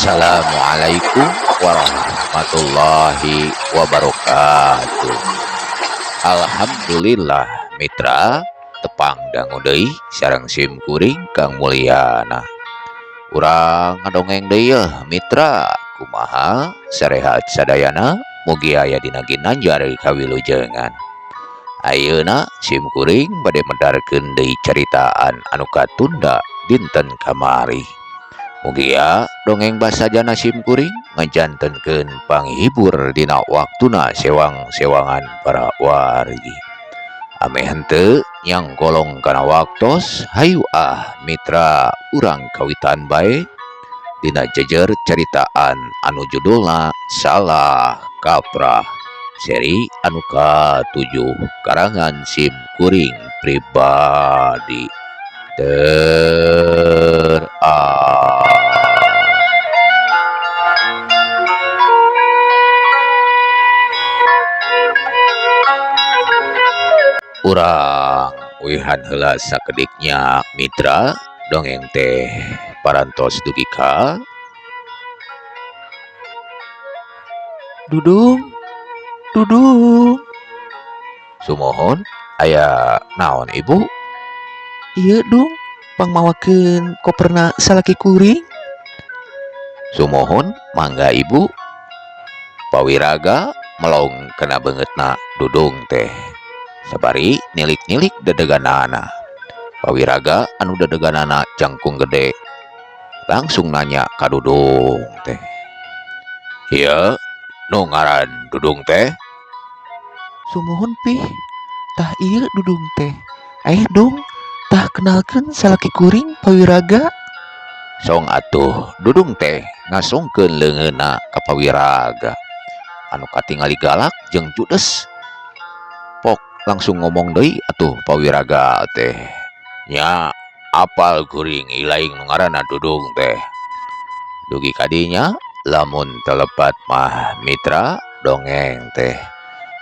Assalamualaikum warahmatullahi wabarakatuh. Alhamdulillah Mitra tepang dangu deui sareng sim kuring Kang Mulyana. Urang ngadongeng deui Mitra, kumaha sarehat sadayana mugi aya dina ginanjar kawilujengan. Ayeuna sim kuring bade medarkeun deui caritaan anu katunda dinten kamari. Mugia dongeng basa jana sim kuring ngajantenkeun panghibur dina waktuna sewang-sewangan para wargi. Ame henteu yang golong kana waktos, hayu Mitra urang kawitan bae dina jejer caritaan anu judulna Salah Kaprah, seri anu ka-7 karangan sim kuring pribadi. Urang wihan heula sakediknya Mitra dongeng teh parantos dugi ka Dudung, Dudung. sumohon. Aya naon ibu? Iya dong, pangmawakeun koperna salaki kuring. Sumohon, mangga ibu. Pawiraga melong kena beungeutna Dudung teh sabari nilik-nilik dedeganana. Pawiraga anu dedeganana jangkung gede langsung nanya ka Dudung teh, "Ieu nu ngaran Dudung teh?" Sumohon pih, tah iya Dudung teh. Aya dong, tah kenalkeun salaki kuring Pawiraga. Song atuh Dudung teh ngasongkeun leungeunna ka Pawiraga anu katingali galak jeung judes. Pok langsung ngomong deui atuh Pawiraga teh, "Nya apal kuring ilaing nu ngaranna Dudung teh." Dugi kadinya lamun telepat mah Mitra dongeng teh.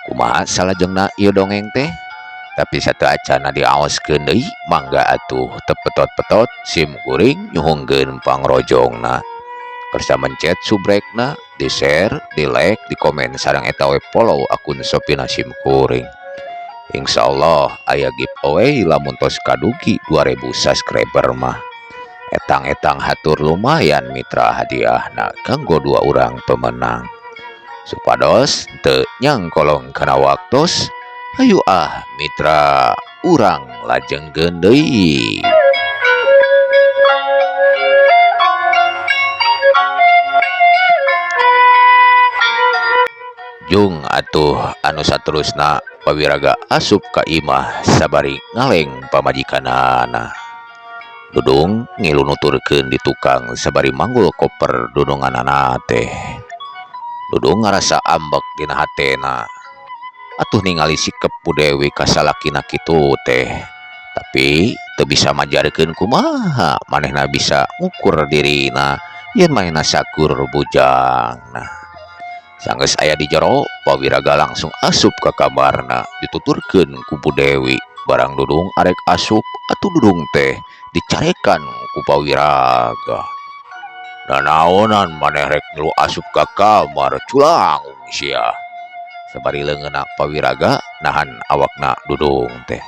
Kumaha salajengna ieu dongeng teh? Tapi satu acana diaoskeun deui, mangga atuh tepetot-petot sim kuring nyuhungkeun pangrojongna. Kersa mencet subrekna, di-share, di-like, di komen sareng eta we follow akun Shopee sim kuring. Insyaallah aya giveaway lamun tos kadugi 2000 subscriber mah. Etang-etang hatur lumayan Mitra hadiahna kanggo 2 urang pemenang. Supados teu nyangkolong kana waktos, hayu Mitra urang lajengkeun deui. Jung atuh anu saterusna Pawiraga asup ka imah sabari ngaleng pamajikanana. Dudung ngilu nuturkeun di tukang sabari manggul koper dudunganana teh. Dudung ngarasa ambek dina hatena. Atuh ningali sikep Budewi ka salakina kitu teh. Tapi teu bisa majarkeun kumaha manehna bisa ngukur dirina yen manehna sakur bujangna. Sanggeus aya di jero, Pawiraga langsung asup ka kamarna dituturkeun ku Budewi. Barang Dudung arek asup, atuh Dudung teh dicarekan ku Pawiraga. "Nanaonan maneh rek ngilu asup ka kamar, culang sia." Sabari leungeunna Pawiraga nahan awakna Dudung teh.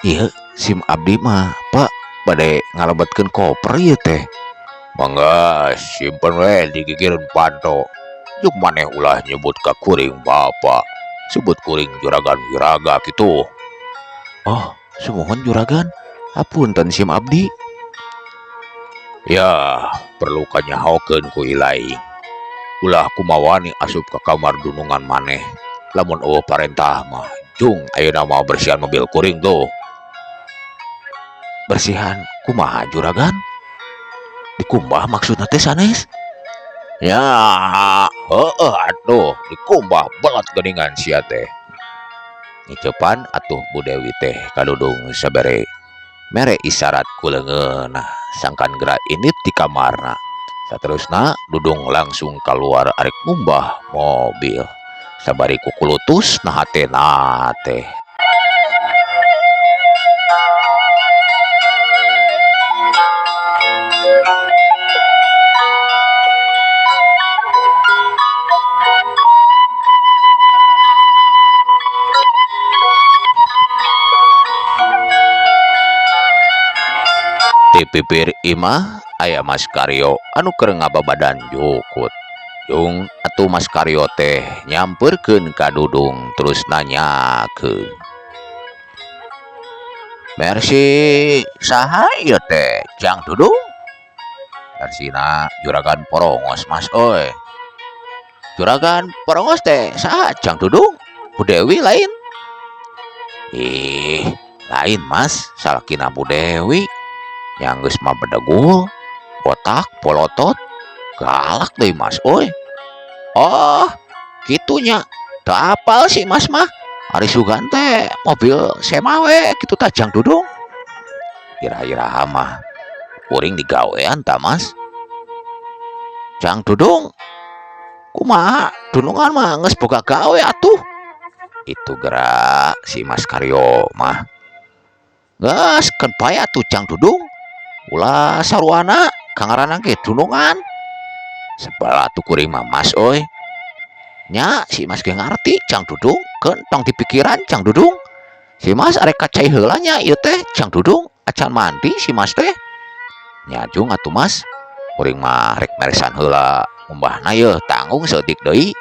"Ieu sim abdi mah, Pak, bade ngalebetkeun koper ieu teh." "Mangga simpen we di gigireun panto. Juk maneh ulah nyebut ka kuring Bapak. Sebut kuring Juragan Wiraga kitu." Oh, sumohon Juragan. Hapunten sim abdi. "Ya, perlu kanyahokeun ku ilaing. Ulah kumawani asup ka kamar dunungan maneh. Lamun eueuh parentah mah, jung ayeuna mah bersihan mobil kuring tuh." Bersihan kumaha Juragan? Dikumbah maksudna teh sanes? "Ya, heueuh atuh, dikumbah banget geuningan sia teh." Ngicepan atuh Budewi teh ka Dudung sabere mere isyarat ku leungeunna sangkan geura init di kamarna. Saterusna Dudung langsung kaluar arek ngumbah mobil sabari kukulutus na hatena teh. pipir imah aya Mas Karyo anu keur ngababadan jukut. Jung atuh Mas Karyo teh nyamperkeun ka Dudung terus nanyakeun, "Mersi saha ieu teh, Jang Dudung?" "Mersina juragan Porongos Mas oi." "Juragan Porongos teh saha Jang Dudung? Bu Dewi lain?" "Ih, lain Mas, salakina Bu Dewi. Yang geus mah bedegul, botak, polotot, galak deui Mas oi." "Oh, kitunya. Teu apal sih Mas mah. Ari sugan teh mobil sewa we kitu tah Jang Dudung." "Iraha mah kuring digawean tah Mas." "Jang Dudung, kumaha dunungan mah geus boga gawe atuh." "Itu gerak si Mas Karyo mah geus keun pae atuh Jang Dudung. Ulah saruana kangaranna ge dunungan." "Sebelah atuh kuring mah Mas oi." "Nya si Mas ge ngarti Jang Dudung, keun tong dipikiran Jang Dudung. Si Mas arek kacai heula nya ieu teh Jang Dudung, acan mandi si Mas teh." "Nya Jung atuh Mas, kuring mah rek meresan heula umbahna yeuh tanggung saeutik deui."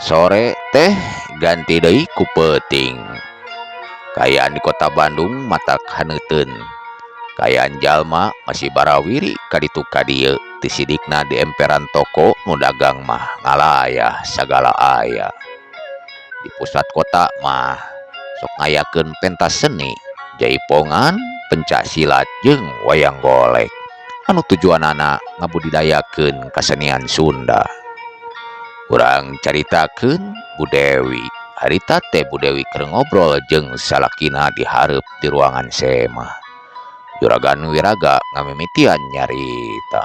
Sore teh ganti deui ku peuting. Kaayaan di kota Bandung matak haneuteun. Kaayaan jalma masih barawiri ka ditu ka dieu, teu sidikna di emperan toko nu dagang mah ngalayah sagala aya. Di pusat kota mah sok ngayakeun pentas seni, jaipongan, pencak silat jeung wayang golek. Anu tujuanana ngabudidayakeun kasenian Sunda. Urang caritakeun Bu Dewi. Harita teh Bu Dewi keur ngobrol jeung salakina di hareup di ruangan sema. Juragan Wiraga ngamimitian nyarita.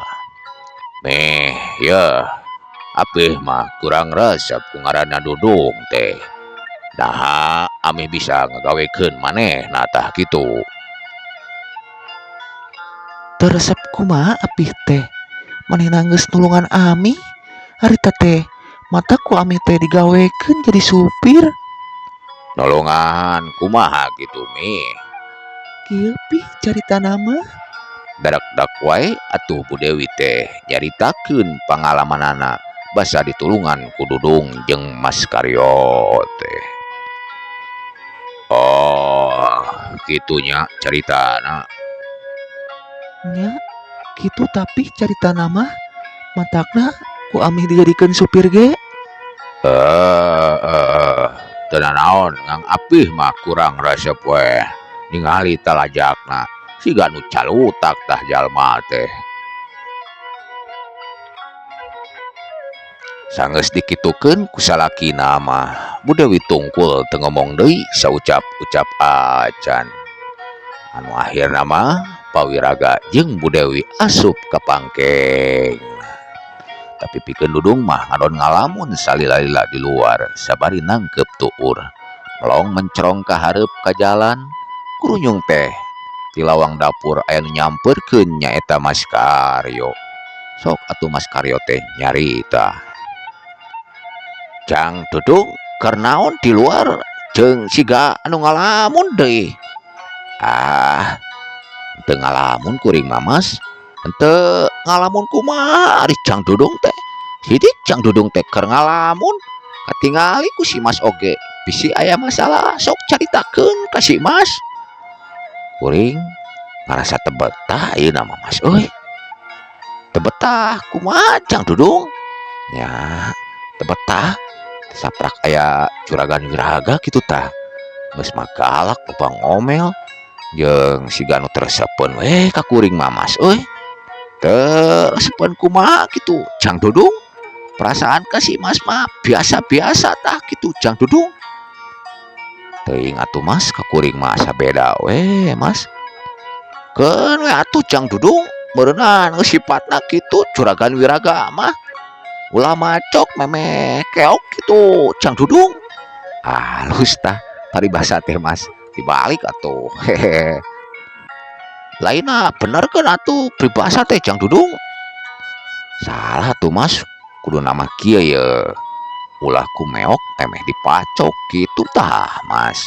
"Meh, yeuh, apih mah kurang resep ku ngaranna Dudung teh. Naha amih bisa ngagawekeun manehna tah kitu?" Teu resep kumaha apih teh? Manehna geus nulungan ami. Harita teh mata ku ami teh digawekeun jadi supir. "Nolongan kumaha kitu Mi?" Kieu pih caritana mah. Dadak wae atuh Bu Dewi teh nyaritakeun pangalamanana basa ditulungan ku Dudung jeung Mas Karyo teh. "Oh, kitunya caritana." Nya kitu tapi caritana mah matakna ku amih dijadikeun supir ge. Teu naon ngang apih mah kurang resep we. Ningali talajakna siga nu calutak tah jalma teh. Sanggeus dikitukeun ku salakina mah Bu Dewi tungkul teu ngomong deui saucap-ucap acan. Anu akhirna mah Pawiraga jeung Bu Dewi asup ka pangkeng. Tapi pikeun Dudung mah ngadon ngalamun salila-lila di luar sabari nangkep tuur. Melong mencerong ka hareup ka jalan, kurunyung teh di lawang dapur aya nu nyamperkeun nyaeta Mas Karyo. Sok atuh Mas Karyo teh nyarita. "Jang Dudung keur naon di luar jeung siga anu ngalamun deui?" "Ah, teu ngalamun kuring mah Mas. Henteu ngalamun kumaha ari Jang Dudung teh. Sidik Jang Dudung teh keur ngalamun katingali ku si Mas oge. Bisi aya masalah sok caritakeun ka si Mas." "Kuring ngarasa teu betah ieu nama Mas euy." "Teu betah kumaha Jang Dudung?" "Nya teu betah saprak aya Juragan Wiraga kitu tah. Geus mah galak loba ngomel. jeung si ganu teresepen ka kuring mamas euy. Teresepen kumaha kitu Jang Dudung? Perasaan ka si Mas mah biasa-biasa tah kitu Jang Dudung. Teuing atuh Mas ka kuring mah sabeda we Mas. Keun we atuh Jang Dudung, meureunna sifatna kitu juragan wiraga mah. Ulah macok meme keok kitu Jang Dudung. Halus tah paribasa teh Mas, dibalik atuh. Hehe. Lainna bener kan atuh pribasa teh Jang Dudung. Salah tuh Mas, kudu nama kieu ye. Ulah kumeok temeh dipacok gitu tah Mas.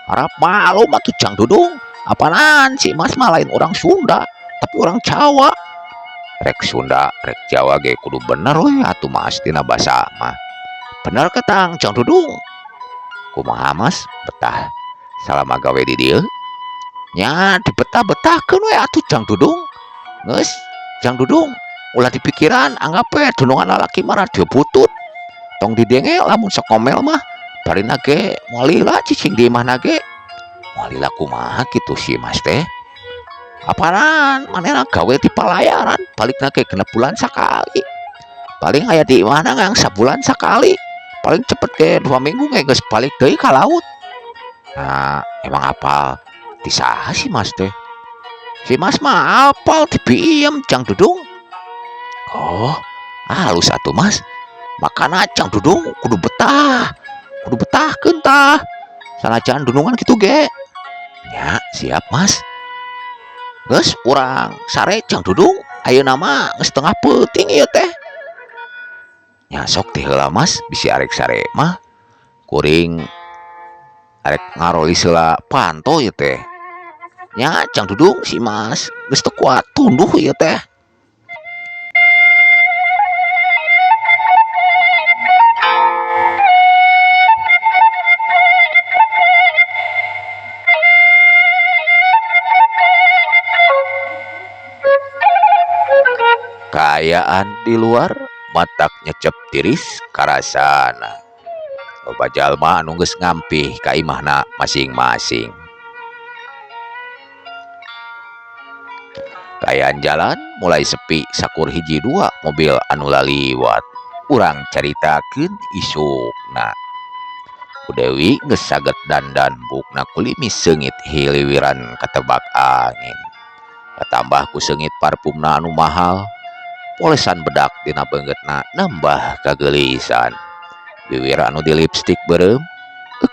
Harap malu mah tuh Jang Dudung. Apaan sih Mas mah lain orang Sunda, tapi orang Jawa. Rek Sunda, rek Jawa ge kudu bener we atuh Mas tina basa mah. Bener ketang Jang Dudung. Kumaha Mas betah salama gawe di dieu? Nya dibetah-betahkeun we atuh Jang Dudung. Geus Jang Dudung ulah dipikiran anggap we dunungan lalaki mah radio butut. Tong didenge lamun sakomel mah barina ge moal lila cicing di imahna ge. Moal lila kumaha kitu si Mas teh? Apaan manehna gawe di palayaran balikna ge genep bulan sakali. Paling aya di imahna ngang sabulan sakali. Paling cepet ge 2 minggu ge geus balik deui ka laut. Nah, emang apal ti saha si Mas teh? Si Mas mah apal ti piem Jang Dudung. Oh, halus atuh Mas. Makana Jang Dudung kudu betahkeun tah. Sanajan dunungan kitu ge. Ya, siap Mas. Geus urang sare Jang Dudung, ayeuna mah geus tengah peuting ieu teh. Nya sok teh heula Mas, bisi arek sare mah kuring arek ngaroli heula panto ieu teh. Nya Jang Dudung si Mas geus teu kuat tunduh ieu teh. Kaayaan di luar matak nyecep tiris karasana. Loba jalma anu geus ngampih ka imahna masing-masing. Kaayaan jalan mulai sepi sakur hiji 2 mobil anu laliwat. Urang caritakeun isukna. Ku Dewi geus saged dandan bukna kulimis seungit hiliwiran katebak angin. Katambah ku seungit parfumna anu mahal. Polesan bedak dina beungeutna nambah kageulisan. Bibir anu di lipstik beureum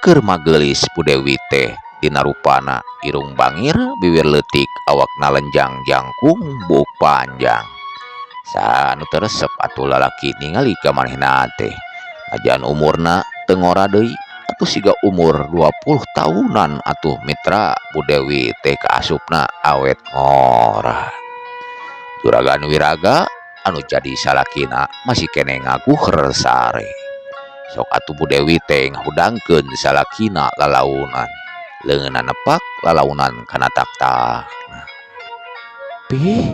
keur magelis Bu Dewi teh dina rupana irung bangir bibir leutik awakna lenjang jangkung buk panjang. Sanu teresep atuh lalaki ningali ka manehna teh. Najan umurna teu ngora deui atuh siga umur 20 tahunan atuh mitra Bu Dewi teh kaasupna awet ngora. Juragan wiraga anu jadi salakina masih kene ngaguher sare. Sok atuh Bu Dewi teh ngahudangkeun salakina lalaunan. Leungeunna nepak lalaunan kana tak-tak. Pi,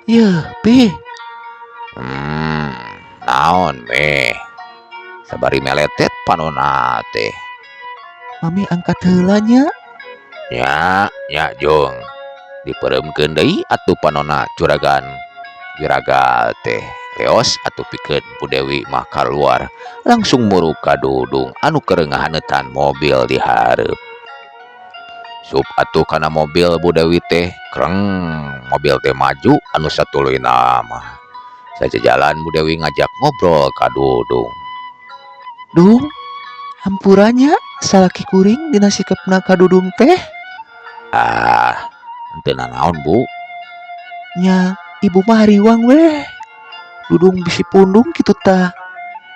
ya pi. Naon meh? Sabari meletet panonna teh. Mami angkat heula nya. Nya jong. Dipereumkeun deui atuh panonna juragan wiraga teh. Leos atuh pikeun Bu Dewi mah kaluar langsung murug ka Dudung anu kerengahanetan mobil di hareup. Sup atuh kana mobil Bu Dewi teh kreng mobil teh maju anu satuluyna mah. Sajajalan Bu Dewi ngajak ngobrol ka Dudung. Dung, hampurannya salaki kuring dina sikepna ka Dudung teh. Henteu nanaon Bu. Nya ibu mah hariwang weh. Dudung bisi pundung kitu tah.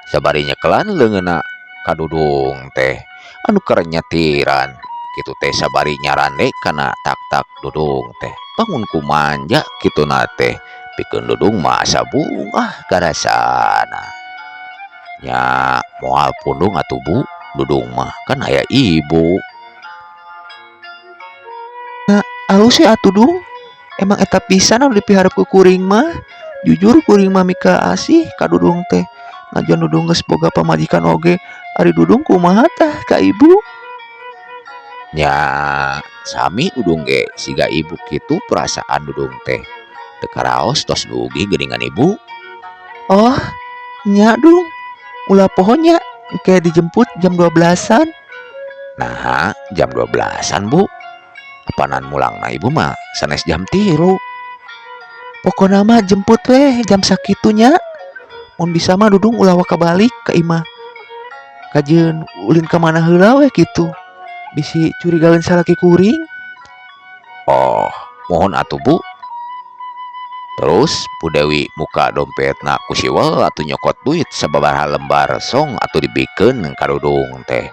Sabari nyekelan leungeunna ka Dudung teh anu keur nyetiran kitu teh sabari nyarande kana tak-tak Dudung teh bangun ku manja kituna teh pikeun Dudung mah asa bungah garasana. Nya moal pundung atuh Bu, Dudung mah kan aya ibu. Nah, alus ya atuh Dung. Emang eta pisan anu dipiharep ku kuring mah. Jujur kuring mah mika asih ka Dudung teh. Najan Dudung geus boga pamajikan oge, ari Dudung kumaha tah ka ibu? nya sami dudung ge siga ibu kitu perasaan dudung teh teu karaos tos dugi geuningan ibu. Oh, nya dung. Ulah pohonnya kayak dijemput jam 12-an. Nah jam 12-an bu, apanan mulangna ibu mah sanes jam 3. Pokona mah jemput weh jam sakitunya. Mun bisa mah dudung ulah waka balik ka imah. Kajeun ulin ka mana heula weh kitu. Bisi curigaeun salaki kuring. Oh mohon atuh bu. Terus Bu Dewi muka dompetna ku siwel atuh nyokot duit sababaraha lembar song atuh dibikeun ka Dudung teh.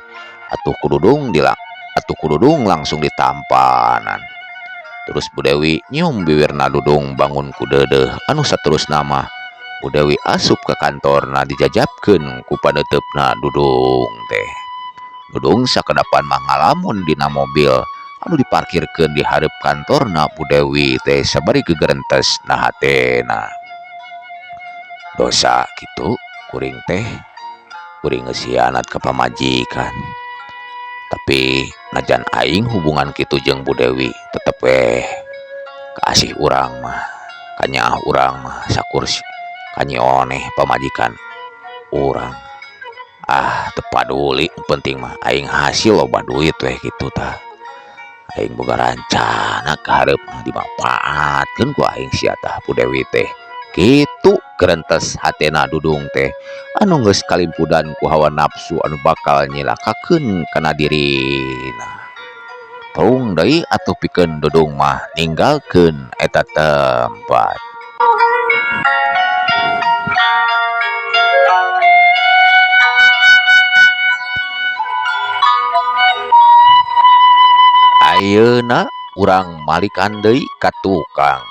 Atuh ku Dudung langsung ditampanan. Terus Bu Dewi nyium bibirna Dudung bangun ku deudeuh anu saterusna mah Bu Dewi asup ke kantorna dijajabkeun ku paneteupna Dudung teh. Dudung sakedapan mah ngalamun dina mobil anu diparkirkeun di hareup kantorna Bu Dewi teh sabari gegerentes na hatena. Dosa kitu kuring teh, kuring geus hianat ka pamajikan. Tapi najan aing hubungan kitu jeung Bu Dewi tetep weh kasih urang mah kanya urang mah sakursi kanyoneh pamajikan urang. Teu paduli penting mah aing hasil loba duit weh kitu tah. Aing boga rancana ka hareupna dimanfaatkeun ku aing sia tah Bu Dewi teh. Kitu gerentes hatena Dudung teh anu geus kalimpudan ku hawa nafsu anu bakal nyilakakeun kana dirina. Tung deui atuh pikeun Dudung mah ninggalkeun eta tempat. Ayeuna urang malikan deui ka tukang.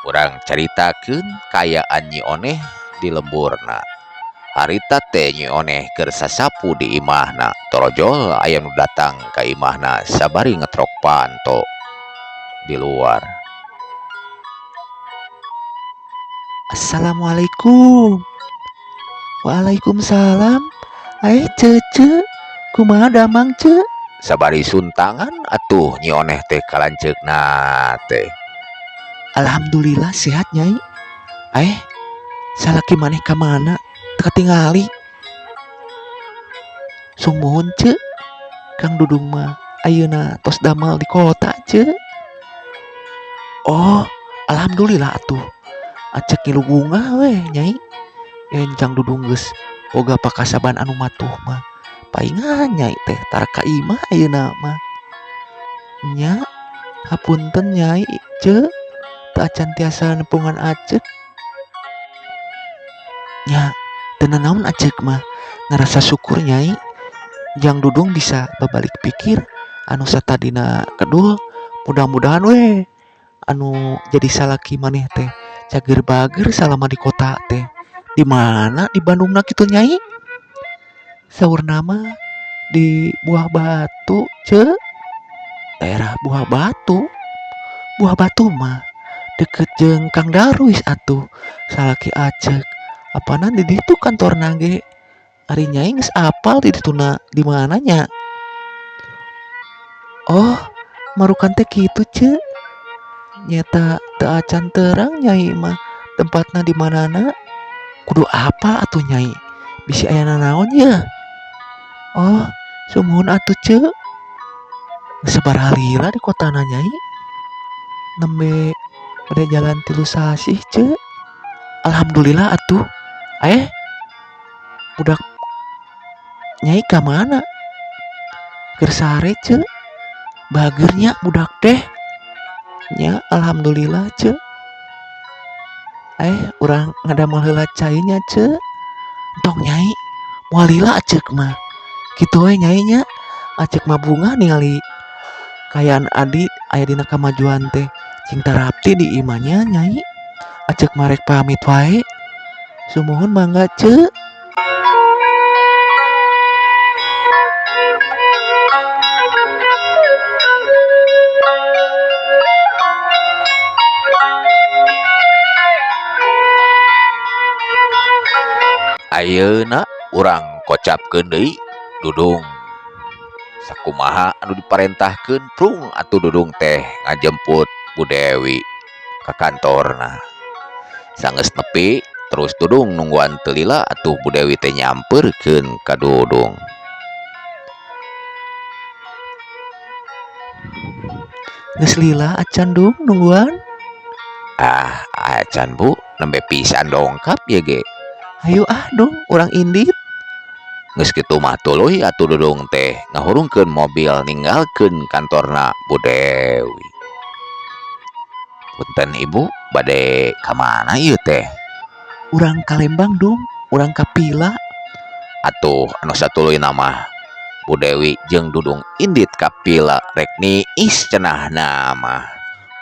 Urang caritakeun kayaan Nyi Oneh di lemburna. Harita teh Nyi Oneh keur sasapu di imahna. Torojol aya nu datang ka imahna sabari ngetrok panto di luar. Assalamualaikum. Waalaikumsalam. Cece, kumaha damang ce? Sabari suntangan atuh Nyi Oneh teh kalanceukna teh. Alhamdulillah sehat nyai. Salaki maneh ka mana? Teu katingali. Sumuhun ce. Kang Dudung mah ayeuna tos damel di kota ce. Oh, alhamdulillah atuh. Acek ngilu bunga weh nyai. Encang Dudung geus boga pakasaban anu matuh mah. Paingan nyai teh tara ka imah ayeuna mah. Nya, hapunten nyai ce. Teu acan tiasa nepungan acek. Nya, teu naon acek mah ngarasa syukur nyai. Jang Dudung bisa babalik pikir anu satadina kedul. Mudah-mudahan weh anu jadi salaki maneh teh cager bager salama di kota teh. Di mana di Bandungna kitu nyai? Saurna mah di Buah Batu ce. Daerah Buah Batu. Buah Batu mah deket jeung Kang Darwis atuh. Salaki acek apana di ditu kantorna ge. Ari nyai geus apal di dituna di mananya? Oh, marukan teh kitu ce. Nyata teu acan terang nyai mah tempatna di manana. Kudu apal atuh nyai. Bisi aya nanaon ya? Oh, sumuhun atuh ce. Sabaraha lila di kotana nyai? Nembe pada jalan 3 sasih ce. Alhamdulillah atuh. Budak nyai ka mana? Keur sare ce. Bagernya budak teh. Nya alhamdulillah ce. Urang ngadamel heula cai nya ce. Entong nyai, moal lila acek mah. Kitu we nyai nya. Acek mah bunga ningali kayaan adi aya dina kamajuan teh cing tarapti di imahnya nyai. Acek mah rek pamit wae. Sumuhun mangga ce. Ayeuna urang kocapkeun deui Dudung. sakumaha anu diparentahkeun prung atuh Dudung teh ngajemput Bu Dewi ke kantorna. Sanggeus nepi terus Dudung nungguan teu lila atuh Bu Dewi teh nyamperkeun ka Dudung. Geus lila acan dung nungguan. Ah, acan Bu, nembe pisan dongkap ya ge. Hayu dong urang indit. Geus kitu mah tuluy atuh Dudung teh ngahurungkeun mobil ninggalkeun kantorna Bu Dewi. Punten Ibu, bade ka mana ieu teh? Urang ka Lembang dong, urang ka Pila. Atuh anu satuluy nama Bu Dewi jeung Dudung indit ka Pila rek niis cenahna mah.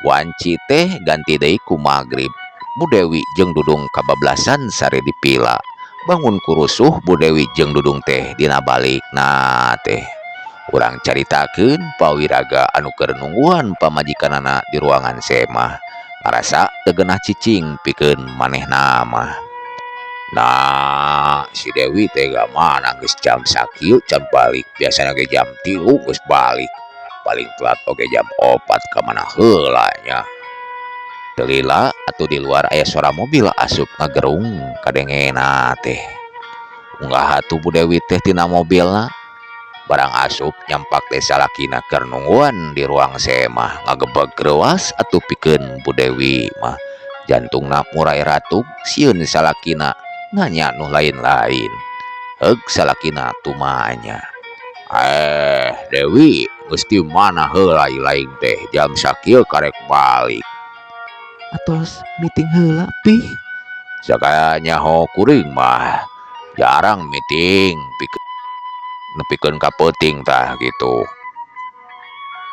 Wanci teh ganti deui ku magrib. Bu Dewi jeung Dudung kabablasan sare di Pila. Bangun kurusuh Bu Dewi jeung Dudung teh dina balikna teh. Urang caritakeun pawiraga anu keur nungguan pamajikanana di ruangan semah. Ngarasa teu geunah cicing pikeun manehna mah. Nah, si Dewi teh mana geus jam sakieu can balik. Biasana ge jam 3 geus balik. Paling telat oge jam 4 ka mana heula nya. Teu lila atuh di luar aya suara mobil asup ngagerung kadengena teh. Unggah atuh Bu Dewi teh tina mobilna. Barang asup nyampak teh salakina keur nungguan di ruang semah ngagebeg greuwas atuh pikeun Bu Dewi mah. Jantungna murai ratug sieun salakina nanya nu lain-lain. Heug salakina tumanya. Dewi, geus di mana heula laing teh jam sakieu karek balik. Atos meeting heula pi. Sakanya ho kuring mah jarang meeting nepikeun ka peuting tah gitu.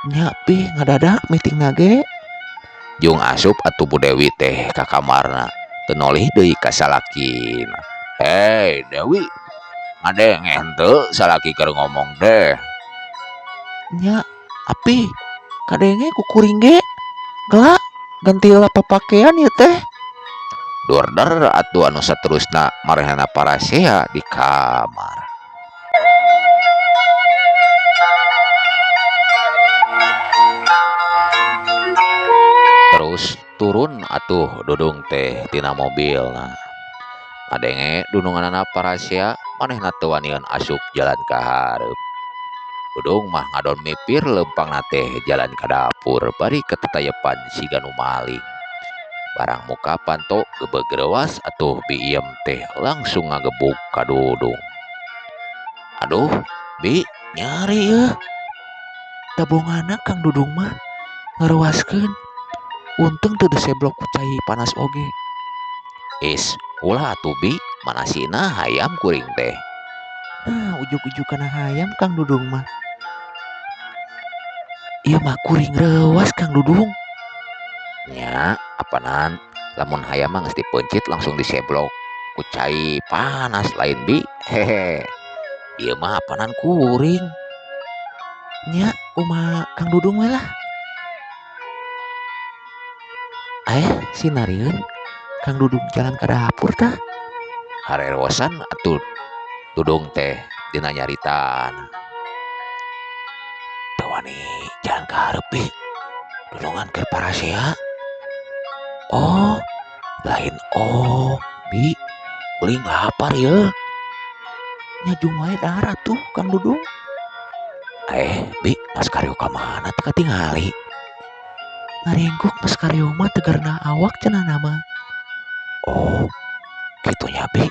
Nya pi ngadadak meeting nage. Jung asup atuh Bu Dewi teh ka kamarna teu nolih deui ka salakina. Hei Dewi, ngadenge henteu salaki keur ngomong teh. Nya api kadenge ku kuring ge. Gelak ganti heula papakean ieu teh. Durder atuh anu saterusna marehna parasea di kamar. Terus turun atuh Dudung teh tina mobilna. Ngadenge dununganana parasea manehna teu wanian asup jalan ka hareup. Dudung mah ngadon mipir leumpangna teh jalan ka dapur bari ketetayepan siga nu maling. Barang muka panto gebeg greuwas atuh Bi Iem teh langsung ngagebuk ka Dudung. Aduh, Bi, nyari yeuh. Tabongana Kang Dudung mah ngarewaskeun. Untung teu diseblok ku cai panas oge. Is, ulah atuh Bi, manasina hayam kuring teh. Nah, ujuk-ujuk kana hayam Kang Dudung mah. Ieu mah kuring reuwas Kang Dudung. Nya, apanan lamun hayam mah geus dipencit langsung diseblok ku cai panas lain Bi. Hehe. Ieu mah apanan kuring. Nya kumaha Kang Dudung we lah. Sinarieun Kang Dudung jalan ka dapur tah. Harerosan atuh Dudung teh dina nyaritan. Teu wani jalan ka hareup Bi. Dudungan keur parasea. Oh, lain Bi. Kuring lapar yeuh. Nya jung wae dahar atuh Kang Dudung. Bi, Mas Karyo ka mana teu katingali. Ngarengguk Mas Karyo mah tegarna awak cenah mah. Oh, kitunya Bi.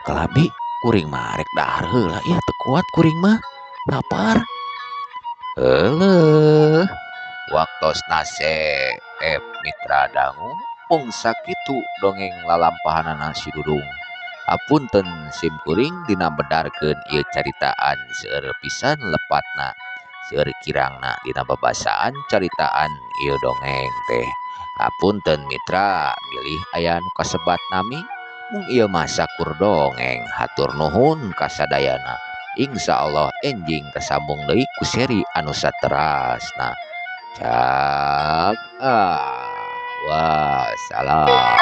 Kalau Bi, kuring mah rek dahar heula Ya teu kuat kuring mah. Lapar. Heuleuh. Waktosna Mitra dangu mung sakitu dongeng lalampahanana si Dudung. Hapunten sim kuring dina bedarkeun ieu caritaan seueur pisan lepatna. Seueur kirangna dina babasaan caritaan ieu dongeng teh. Hapunten Mitra milih aya nu kasebat nami mung ieu mah sakur dongeng. Hatur nuhun kasadayana. Insyaallah enjing kasambung deui ku seri anu saterasna. Wassalam.